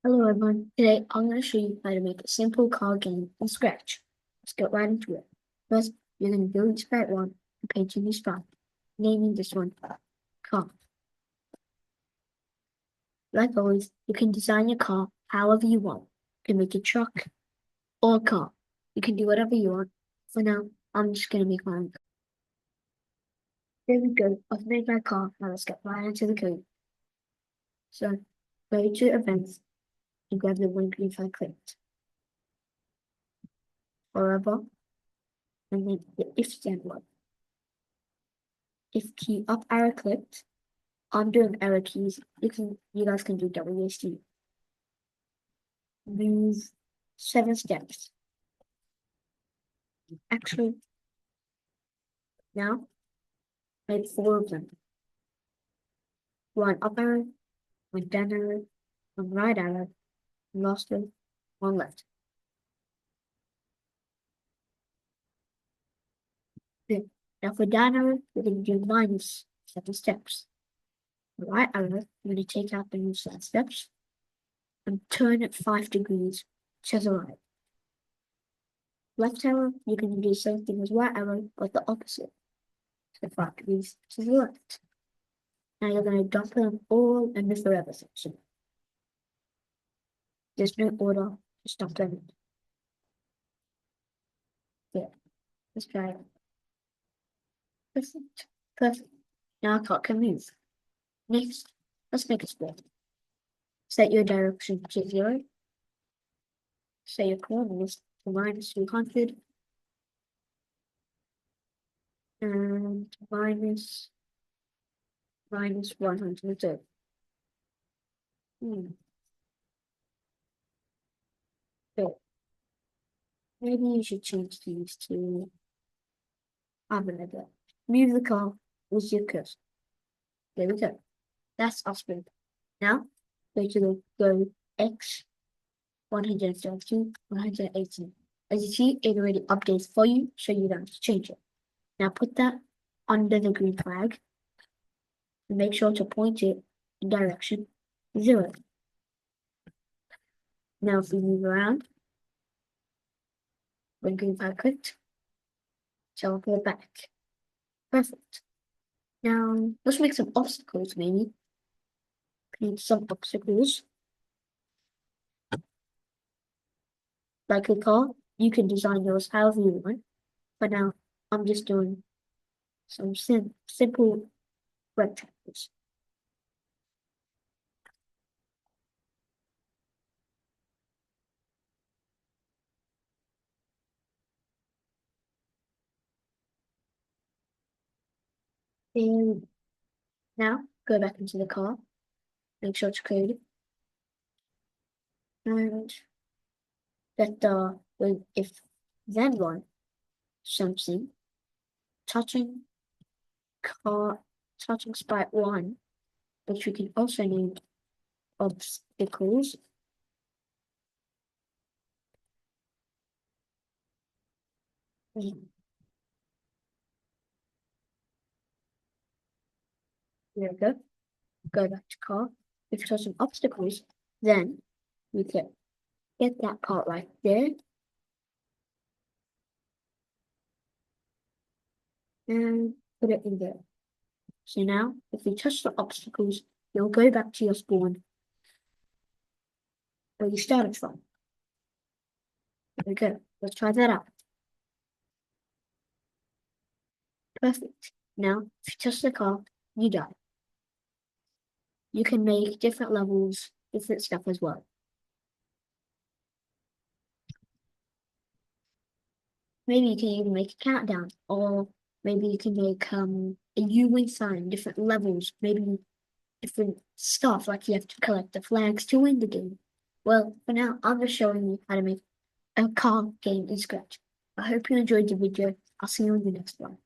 Hello everyone, today I'm going to show you how to make a simple car game from scratch. Let's get right into it. First, you're going to build sprite 1 and paint a new spot, naming this one car. Like always, you can design your car however you want. You can make a truck or a car. You can do whatever you want. For now, I'm just going to make my own. There we go, I've made my car. Now let's get right into the code. So, go to events and grab the link if I clicked. Forever, and then the if statement. If key up arrow clicked, I'm doing arrow keys. You guys can do WSD. Move 7 steps. Actually, now make 4 of them. One up arrow, one down arrow, one right arrow, and lastly, one left. Good. Now for down arrow, we're going to do minus 7 steps. For right arrow, we're going to take out the 7 steps and turn it 5 degrees to the right. Left arrow, you can do the same thing as right arrow, but the opposite. So 5 degrees to the left. Now you're going to dump them all in the forever section. There's no order, just dump them in. Yeah, let's try it. Perfect. Perfect. Now our clock can move. Next, let's make a split. Set your direction to 0. Set your coordinates to minus 200 and minus 130. So maybe you should change these to other level. Move the car with your cursor. There we go. That's our split. Now go to the go X 132, 118. As you see, it already updates for you, so you don't have to change it. Now put that under the green flag and make sure to point it in direction 0. Now if we move around, when green flag clicked, teleport back. Perfect. Now let's make some obstacles maybe. Create some obstacles. Like a car, you can design yours however you want. But now I'm just doing some simple rectangles. And now go back into the car, make sure to code, and that if then one something touching touching sprite 1, which we can also name obstacles. There we go. Go back to car. If touching obstacles, then we can get that part right there. And put it in there. So now, if we touch the obstacles, you'll go back to your spawn where you started from. There we go. Let's try that out. Perfect. Now, if you touch the car, you die. You can make different levels, different stuff as well. Maybe you can even make a countdown, or maybe you can make a U-wing sign, different levels, maybe different stuff, like you have to collect the flags to win the game. Well, for now, I'm just showing you how to make a car game in Scratch. I hope you enjoyed the video. I'll see you in the next one.